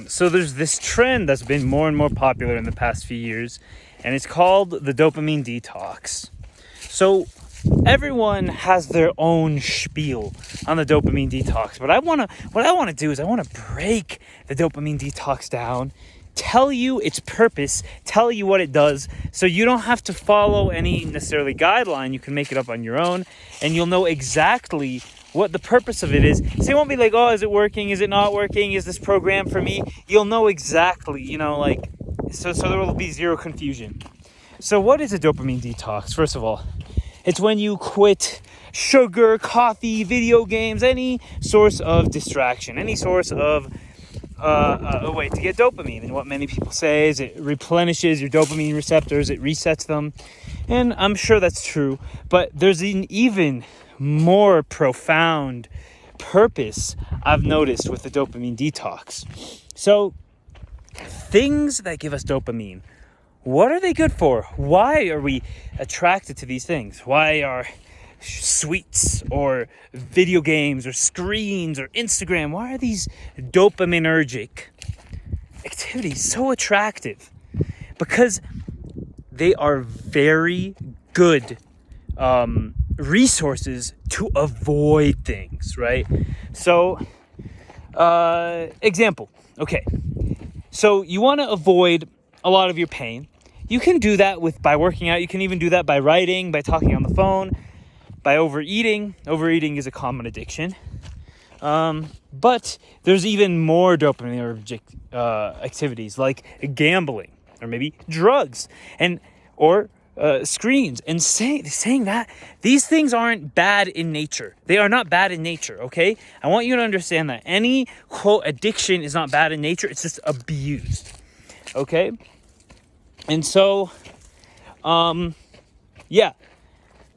So there's this trend that's been more and more popular in the past few years, and it's called the dopamine detox. So everyone has their own spiel on the dopamine detox, but what I want to do is I want to break the dopamine detox down, tell you its purpose, tell you what it does, so you don't have to follow any necessarily guideline. You can make it up on your own, and you'll know exactly what the purpose of it is. So you won't be like, oh, is it working? Is it not working? Is this program for me? You'll know exactly, so there will be zero confusion. So what is a dopamine detox? First of all, it's when you quit sugar, coffee, video games, any source of distraction, any source of a way to get dopamine. And what many people say is it replenishes your dopamine receptors, it resets them. And I'm sure that's true, but there's an even more profound purpose I've noticed with the dopamine detox. So things that give us dopamine, what are they good for? Why are we attracted to these things? Why are sweets or video games or screens or Instagram, why are these dopaminergic activities so attractive? Because they are very good resources to avoid things, right? So, example. Okay. So you want to avoid a lot of your pain. You can do that by working out. You can even do that by writing, by talking on the phone, by overeating. Overeating is a common addiction. But there's even more dopaminergic activities like gambling or maybe drugs or screens. And saying that these things aren't bad in nature. They are not bad in nature, okay? I want you to understand that any, quote, addiction is not bad in nature. It's just abused, okay? And so,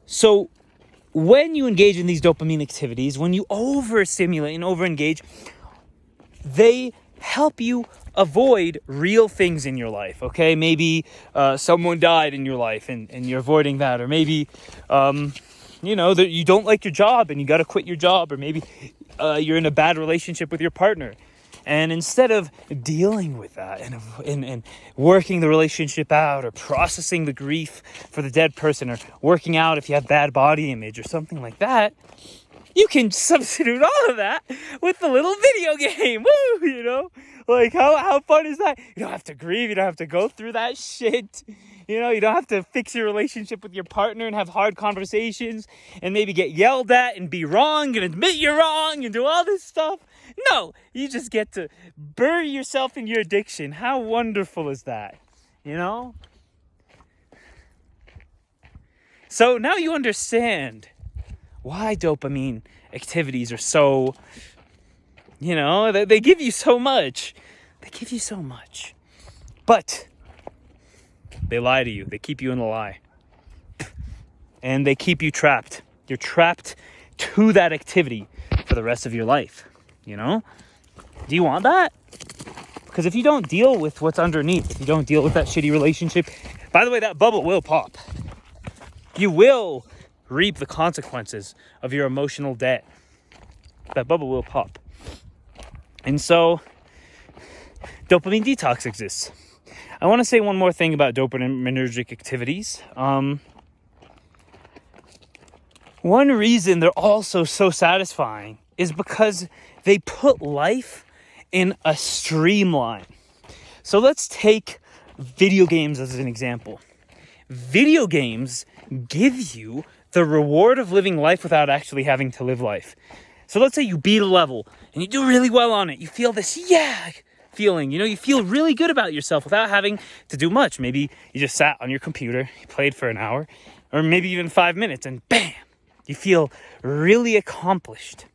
So when you engage in these dopamine activities, when you overstimulate and overengage, they help you avoid real things in your life, okay? Maybe someone died in your life and you're avoiding that. Or maybe, that you don't like your job and you got to quit your job. Or maybe you're in a bad relationship with your partner. And instead of dealing with that and working the relationship out or processing the grief for the dead person or working out if you have bad body image or something like that, you can substitute all of that with the little video game. Woo, Like, how fun is that? You don't have to grieve. You don't have to go through that shit. You don't have to fix your relationship with your partner and have hard conversations and maybe get yelled at and be wrong and admit you're wrong and do all this stuff. No, you just get to bury yourself in your addiction. How wonderful is that? So now you understand why dopamine activities are so, they give you so much. They give you so much. But they lie to you. They keep you in the lie. And they keep you trapped. You're trapped to that activity for the rest of your life. Do you want that? Because if you don't deal with what's underneath, if you don't deal with that shitty relationship, by the way, that bubble will pop. You will reap the consequences of your emotional debt. That bubble will pop. And so, dopamine detox exists. I want to say one more thing about dopaminergic activities. One reason they're also so satisfying is because they put life in a streamline. So let's take video games as an example. Video games give you the reward of living life without actually having to live life. So let's say you beat a level and you do really well on it. You feel this feeling, you feel really good about yourself without having to do much. Maybe you just sat on your computer, you played for an hour, or maybe even 5 minutes, and bam, you feel really accomplished.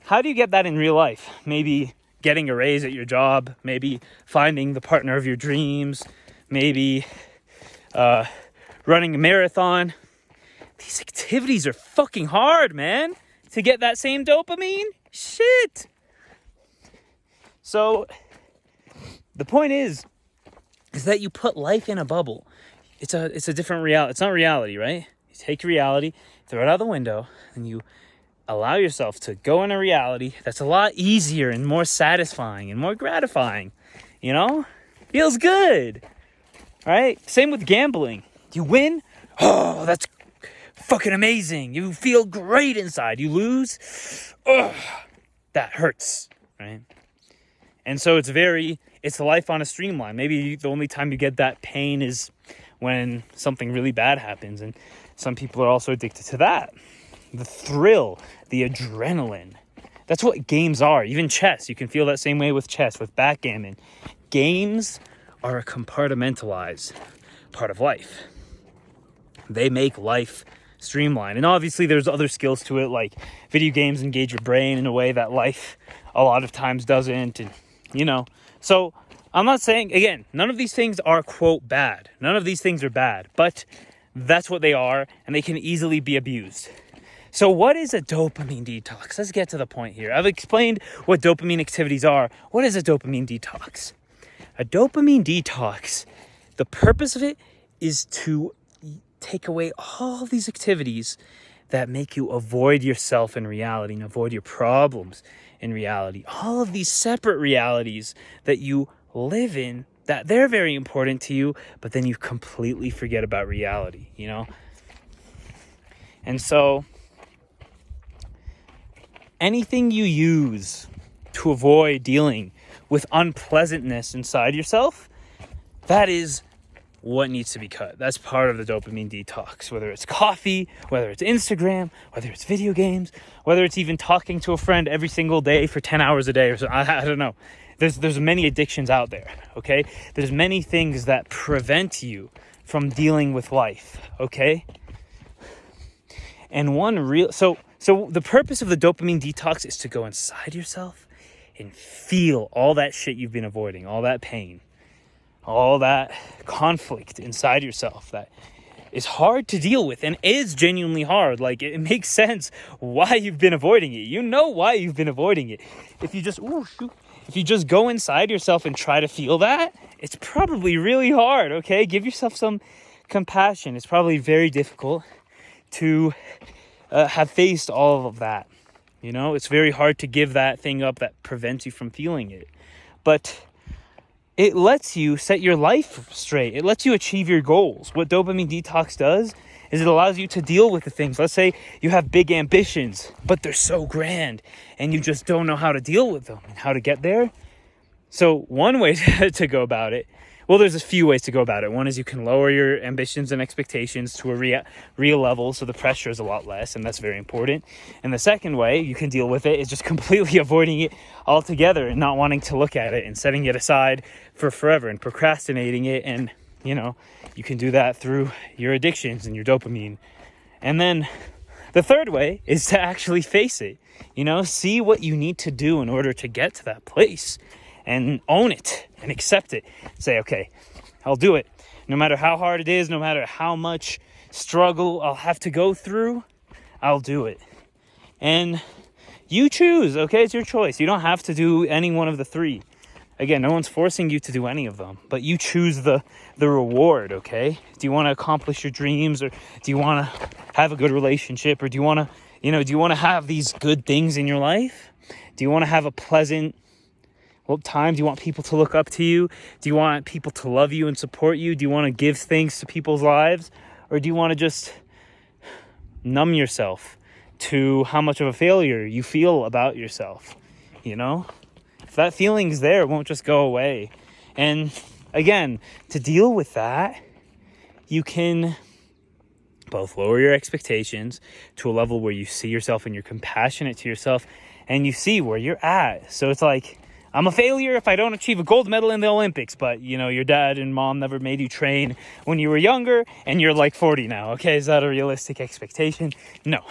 How do you get that in real life? Maybe getting a raise at your job, maybe finding the partner of your dreams, maybe running a marathon. These activities are fucking hard, man, to get that same dopamine. Shit. So the point is that you put life in a bubble. It's a different reality. It's not reality, right? You take your reality, throw it out the window, and you allow yourself to go in a reality that's a lot easier and more satisfying and more gratifying. Feels good, right? Same with gambling. You win, oh, that's fucking amazing. You feel great inside. You lose, oh, that hurts, right? And so it's life on a streamline. Maybe the only time you get that pain is when something really bad happens. And some people are also addicted to that. The thrill, the adrenaline. That's what games are. Even chess. You can feel that same way with chess, with backgammon. Games are a compartmentalized part of life. They make life streamlined. And obviously there's other skills to it, like video games engage your brain in a way that life a lot of times doesn't. And, so I'm not saying, again, none of these things are, quote, bad. None of these things are bad, but that's what they are, and they can easily be abused. So what is a dopamine detox? Let's get to the point here. I've explained what dopamine activities are. What is a dopamine detox? A dopamine detox, the purpose of it is to take away all these activities that make you avoid yourself in reality and avoid your problems in reality. All of these separate realities that you live in, that they're very important to you, but then you completely forget about reality, And so anything you use to avoid dealing with unpleasantness inside yourself, that is what needs to be cut. That's part of the dopamine detox, whether it's coffee, whether it's Instagram, whether it's video games, whether it's even talking to a friend every single day for 10 hours a day or so. I don't know. There's many addictions out there, okay? There's many things that prevent you from dealing with life, okay? And so the purpose of the dopamine detox is to go inside yourself and feel all that shit you've been avoiding, all that pain, all that conflict inside yourself that is hard to deal with and is genuinely hard. Like, it makes sense why you've been avoiding it. You know why you've been avoiding it. If you just go inside yourself and try to feel that, it's probably really hard, okay? Give yourself some compassion. It's probably very difficult to have faced all of that. It's very hard to give that thing up that prevents you from feeling it. But it lets you set your life straight. It lets you achieve your goals. What dopamine detox does is it allows you to deal with the things. Let's say you have big ambitions, but they're so grand and you just don't know how to deal with them and how to get there. So one way to go about it, well, there's a few ways to go about it. One is you can lower your ambitions and expectations to a real level, so the pressure is a lot less, and that's very important. And the second way you can deal with it is just completely avoiding it altogether and not wanting to look at it and setting it aside for forever and procrastinating it. And, you can do that through your addictions and your dopamine. And then the third way is to actually face it, see what you need to do in order to get to that place. And own it and accept it. Say, okay, I'll do it. No matter how hard it is, no matter how much struggle I'll have to go through, I'll do it. And you choose, okay? It's your choice. You don't have to do any one of the three. Again, no one's forcing you to do any of them, but you choose the reward, okay? Do you want to accomplish your dreams, or do you want to have a good relationship, or do you want to have these good things in your life? Do you want to have a pleasant time? Do you want people to look up to you? Do you want people to love you and support you? Do you want to give things to people's lives? Or do you want to just numb yourself to how much of a failure you feel about yourself? If that feeling's there, it won't just go away. And again, to deal with that, you can both lower your expectations to a level where you see yourself and you're compassionate to yourself and you see where you're at. So it's like, I'm a failure if I don't achieve a gold medal in the Olympics, but your dad and mom never made you train when you were younger and you're like 40 now. Okay, is that a realistic expectation? No.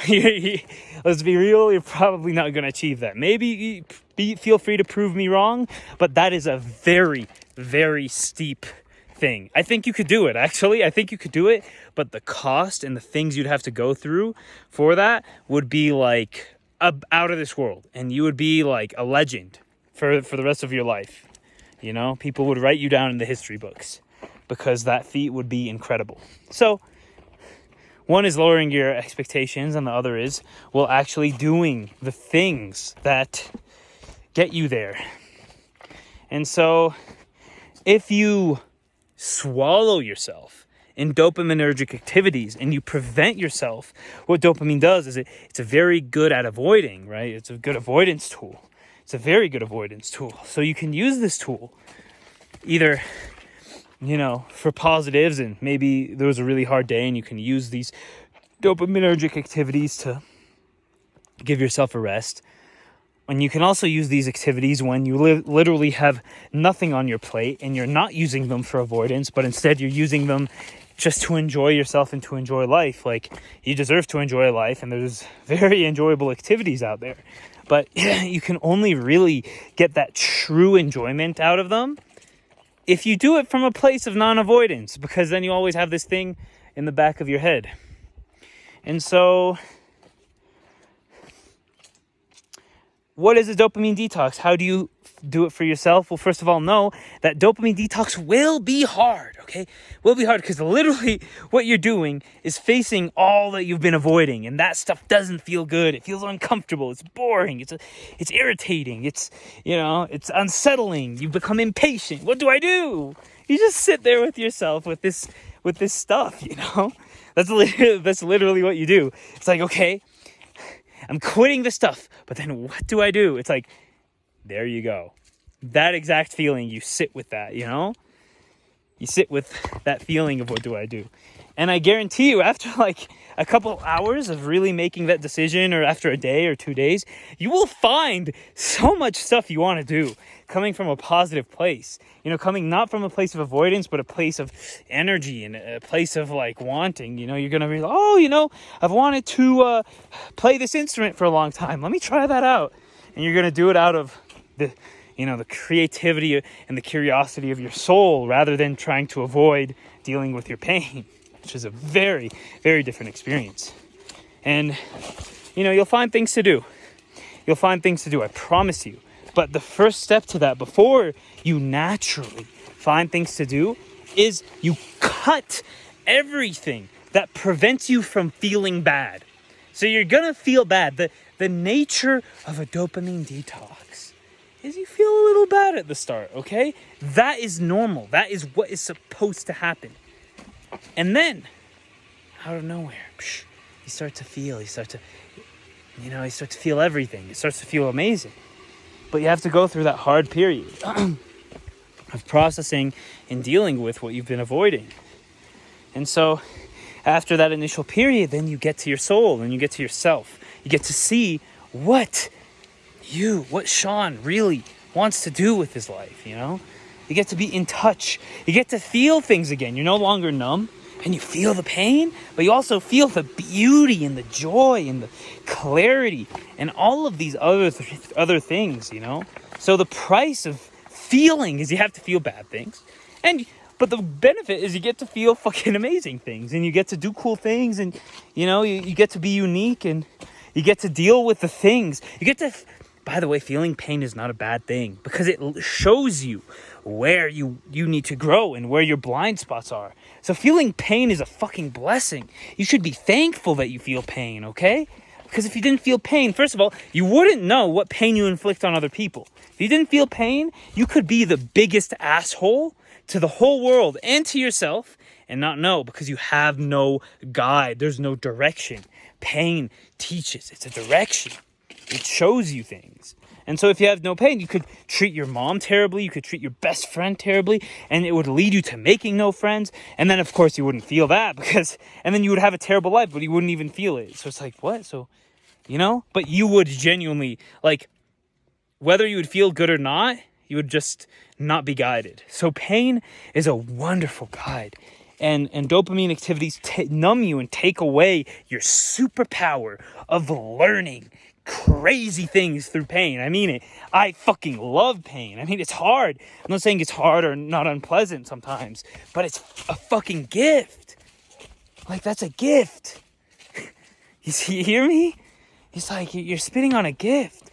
Let's be real, you're probably not going to achieve that. Maybe feel free to prove me wrong, but that is a very, very steep thing. I think you could do it, actually. I think you could do it, but the cost and the things you'd have to go through for that would be like out of this world, and you would be like a legend for the rest of your life. People would write you down in the history books because that feat would be incredible. So One is lowering your expectations, and the other is, well, actually doing the things that get you there. And so if you swallow yourself in dopaminergic activities and you prevent yourself, what dopamine does is it's a very good at avoiding, right? It's a good avoidance tool. It's a very good avoidance tool. So you can use this tool either, for positives, and maybe there was a really hard day and you can use these dopaminergic activities to give yourself a rest. And you can also use these activities when you literally have nothing on your plate and you're not using them for avoidance, but instead you're using them just to enjoy yourself and to enjoy life. Like, you deserve to enjoy life, and there's very enjoyable activities out there. But you can only really get that true enjoyment out of them if you do it from a place of non-avoidance, because then you always have this thing in the back of your head. And so, what is a dopamine detox? How do you do it for yourself? Well, first of all, know that dopamine detox will be hard, okay? Will be hard because literally what you're doing is facing all that you've been avoiding, and that stuff doesn't feel good. It feels uncomfortable. It's boring. It's irritating. It's unsettling. You become impatient. What do I do? You just sit there with yourself with this stuff, That's literally what you do. It's like, okay, I'm quitting the stuff, but then what do I do? It's like, there you go. That exact feeling, you sit with that, You sit with that feeling of what do I do? And I guarantee you, after like a couple hours of really making that decision, or after a day or 2 days, you will find so much stuff you want to do coming from a positive place. Coming not from a place of avoidance, but a place of energy and a place of like wanting. You're going to be like, I've wanted to play this instrument for a long time. Let me try that out. And you're going to do it out of the creativity and the curiosity of your soul, rather than trying to avoid dealing with your pain, which is a very, very different experience. And, you'll find things to do. I promise you. But the first step to that, before you naturally find things to do, is you cut everything that prevents you from feeling bad. So you're going to feel bad. The nature of a dopamine detox is you feel a little bad at the start, okay? That is normal. That is what is supposed to happen. And then, out of nowhere, you start to feel everything. It starts to feel amazing. But you have to go through that hard period of processing and dealing with what you've been avoiding. And so, after that initial period, then you get to your soul and you get to yourself. You get to see what Sean really wants to do with his life, You get to be in touch. You get to feel things again. You're no longer numb, and you feel the pain, but you also feel the beauty and the joy and the clarity and all of these other things, So the price of feeling is you have to feel bad things. But the benefit is you get to feel fucking amazing things, and you get to do cool things, and, you get to be unique, and you get to deal with the things. By the way, feeling pain is not a bad thing, because it shows you where you need to grow and where your blind spots are. So feeling pain is a fucking blessing. You should be thankful that you feel pain, okay? Because if you didn't feel pain, first of all, you wouldn't know what pain you inflict on other people. If you didn't feel pain, you could be the biggest asshole to the whole world and to yourself and not know, because you have no guide. There's no direction. Pain teaches. It's a direction. It shows you things. And so if you have no pain, you could treat your mom terribly, you could treat your best friend terribly, and it would lead you to making no friends. And then, of course, you wouldn't feel that, and then you would have a terrible life, but you wouldn't even feel it. So it's like, what? So, but you would genuinely, like, whether you would feel good or not, you would just not be guided. So pain is a wonderful guide. And dopamine activities numb you and take away your superpower of learning crazy things through pain. I mean it. I fucking love pain. I mean, it's hard. I'm not saying it's hard or not unpleasant sometimes, but it's a fucking gift. Like, that's a gift. You hear me? It's like you're spitting on a gift,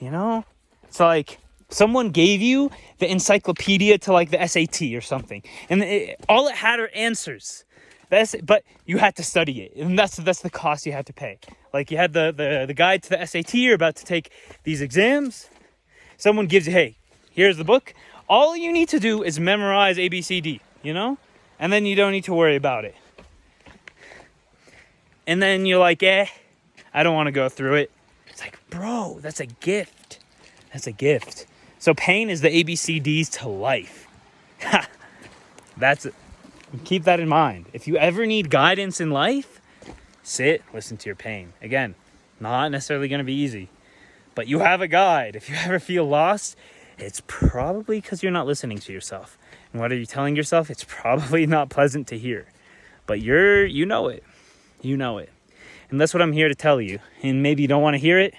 It's like someone gave you the encyclopedia to like the SAT or something, and all it had are answers. But you had to study it, and that's the cost you had to pay. Like, you had the guide to the SAT. You're about to take these exams. Someone gives you, hey, here's the book. All you need to do is memorize ABCD, and then you don't need to worry about it. And then you're like, I don't want to go through it. It's like, bro, that's a gift. That's a gift. So pain is the ABCDs to life. Keep that in mind. If you ever need guidance in life, sit, listen to your pain. Again, not necessarily going to be easy, but you have a guide. If you ever feel lost, it's probably because you're not listening to yourself. And what are you telling yourself? It's probably not pleasant to hear, but you know it. You know it. And that's what I'm here to tell you. And maybe you don't want to hear it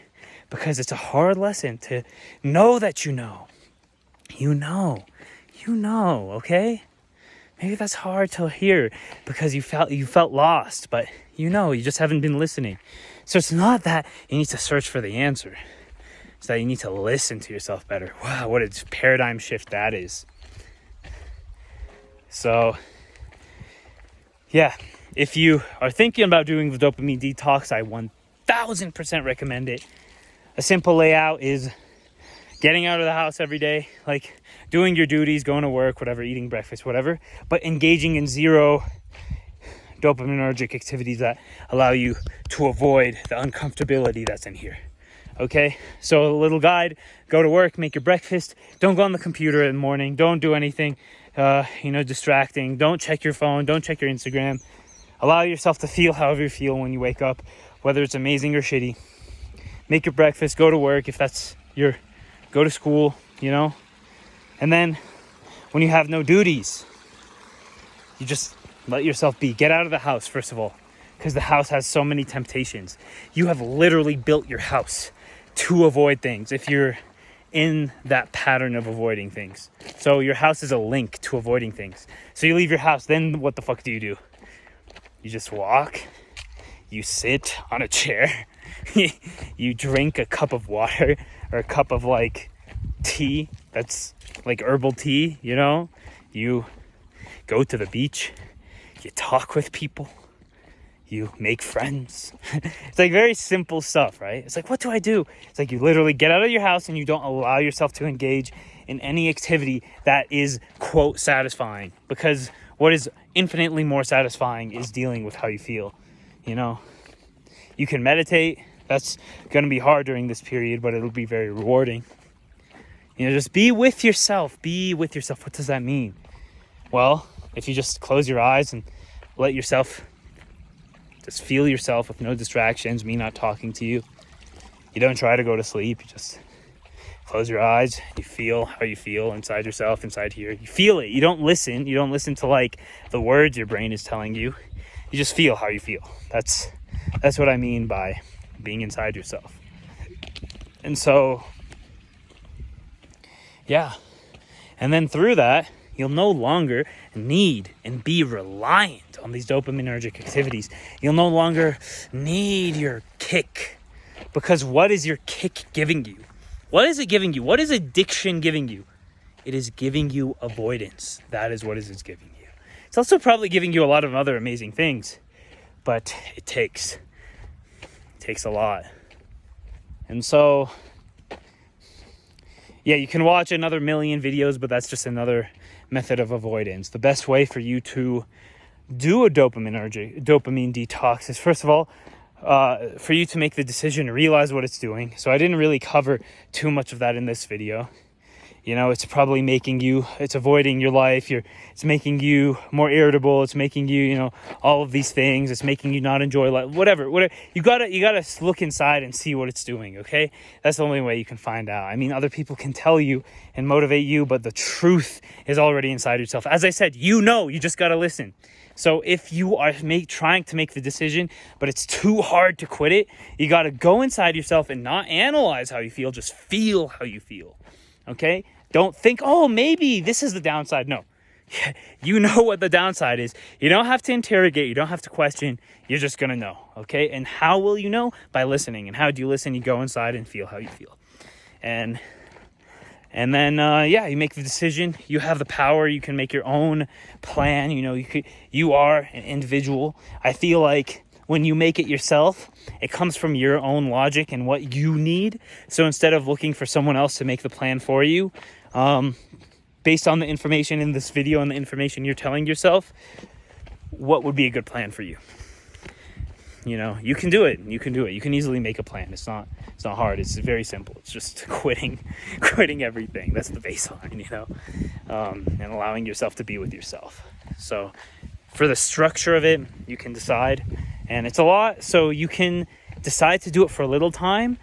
because it's a hard lesson to know that you know. You know, okay? Maybe that's hard to hear because you felt lost, but you just haven't been listening. So it's not that you need to search for the answer. It's that you need to listen to yourself better. Wow, what a paradigm shift that is. So, yeah, if you are thinking about doing the dopamine detox, I 1000% recommend it. A simple layout is getting out of the house every day, like doing your duties, going to work, whatever, eating breakfast, whatever, but engaging in zero dopaminergic activities that allow you to avoid the uncomfortability that's in here. Okay, so a little guide: go to work, make your breakfast, don't go on the computer in the morning, don't do anything distracting, don't check your phone, don't check your Instagram. Allow yourself to feel however you feel when you wake up, whether it's amazing or shitty. Make your breakfast, go to work if that's go to school, and then when you have no duties, you just let yourself be. Get out of the house, first of all, because the house has so many temptations. You have literally built your house to avoid things if you're in that pattern of avoiding things. So your house is a link to avoiding things. So you leave your house, then what the fuck do? You just walk, you sit on a chair, you drink a cup of water or a cup of tea that's like herbal tea, you go to the beach, you talk with people, you make friends. It's like very simple stuff, right? It's like, what do I do? It's like you literally get out of your house and you don't allow yourself to engage in any activity that is, quote, satisfying. Because what is infinitely more satisfying is dealing with how you feel, You can meditate. That's going to be hard during this period, but it'll be very rewarding. Just be with yourself. Be with yourself. What does that mean? Well, if you just close your eyes and let yourself just feel yourself with no distractions, me not talking to you. You don't try to go to sleep. You just close your eyes. You feel how you feel inside yourself, inside here. You feel it. You don't listen. You don't listen to the words your brain is telling you. You just feel how you feel. That's what I mean by being inside yourself. And so, yeah. And then through that, you'll no longer need and be reliant on these dopaminergic activities. You'll no longer need your kick. Because what is your kick giving you? What is it giving you? What is addiction giving you? It is giving you avoidance. That is what it is giving you. It's also probably giving you a lot of other amazing things. But it takes a lot. And so, yeah, you can watch another million videos, but that's just another method of avoidance. The best way for you to do a dopamine detox is, first of all, for you to make the decision to realize what it's doing. So I didn't really cover too much of that in this video. It's probably it's avoiding your life. It's making you more irritable. It's making you, all of these things. It's making you not enjoy life. Whatever. You gotta look inside and see what it's doing. Okay, that's the only way you can find out. I mean, other people can tell you and motivate you, but the truth is already inside yourself. As I said, you just gotta listen. So if you are trying to make the decision, but it's too hard to quit it, you gotta go inside yourself and not analyze how you feel. Just feel how you feel. Okay? Don't think, oh, maybe this is the downside. No. You know what the downside is. You don't have to interrogate. You don't have to question. You're just going to know. Okay? And how will you know? By listening. And how do you listen? You go inside and feel how you feel. And And then, you make the decision. You have the power. You can make your own plan. You are an individual. I feel like when you make it yourself, it comes from your own logic and what you need. So instead of looking for someone else to make the plan for you, based on the information in this video and the information you're telling yourself, what would be a good plan for you? You can do it. You can easily make a plan. It's not hard. It's very simple. It's just quitting everything. That's the baseline, and allowing yourself to be with yourself. So for the structure of it, you can decide, and it's a lot. So you can decide to do it for a little time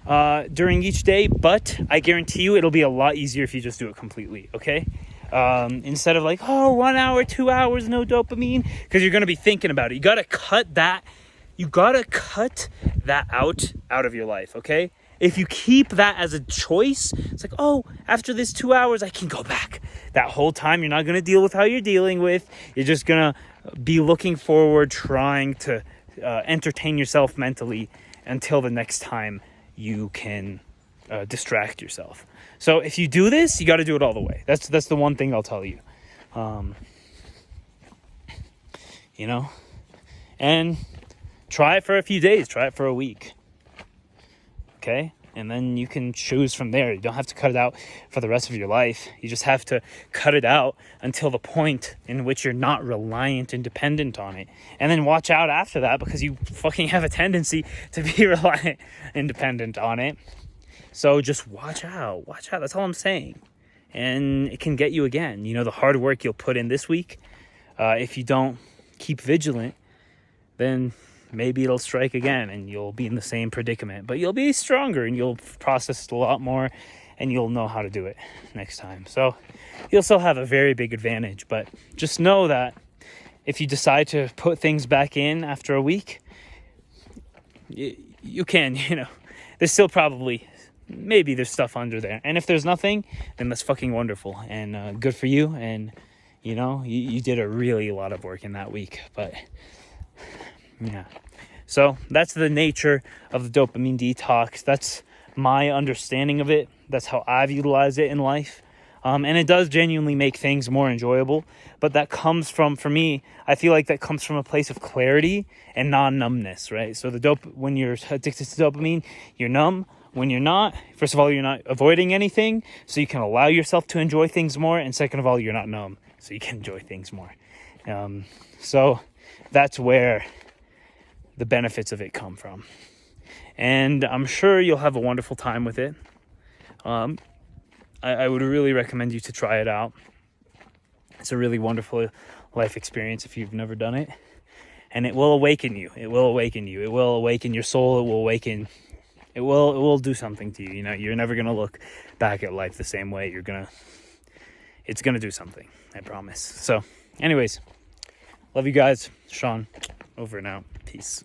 during each day, but I guarantee you it'll be a lot easier if you just do it completely. Okay. Instead of 1 hour, 2 hours, no dopamine, because you're going to be thinking about it. You got to cut that out of your life, okay? If you keep that as a choice, it's after this 2 hours, I can go back. That whole time, you're not going to deal with how you're dealing with. You're just going to be looking forward, trying to entertain yourself mentally until the next time you can distract yourself. So if you do this, you got to do it all the way. That's the one thing I'll tell you. And try it for a few days. Try it for a week. Okay? And then you can choose from there. You don't have to cut it out for the rest of your life. You just have to cut it out until the point in which you're not reliant and dependent on it. And then watch out after that, because you fucking have a tendency to be reliant and dependent on it. So just watch out. That's all I'm saying. And it can get you again. The hard work you'll put in this week, if you don't keep vigilant, then maybe it'll strike again and you'll be in the same predicament. But you'll be stronger and you'll process it a lot more and you'll know how to do it next time. So you'll still have a very big advantage. But just know that if you decide to put things back in after a week, you can, There's still maybe there's stuff under there. And if there's nothing, then that's fucking wonderful. And good for you. And, you did a lot of work in that week. But yeah, so that's the nature of the dopamine detox. That's my understanding of it. That's how I've utilized it in life. And it does genuinely make things more enjoyable. But that comes from, for me, I feel like that comes from a place of clarity and non-numbness, right? So when you're addicted to dopamine, you're numb. When you're not, first of all, you're not avoiding anything, so you can allow yourself to enjoy things more. And second of all, you're not numb, so you can enjoy things more. So that's where the benefits of it come from. And I'm sure you'll have a wonderful time with it. I would really recommend you to try it out. It's a really wonderful life experience if you've never done it. And it will awaken you. It will awaken your soul. It will do something to you. You're never going to look back at life the same way. It's going to do something. I promise. So anyways, love you guys. Sean, over and out. Peace.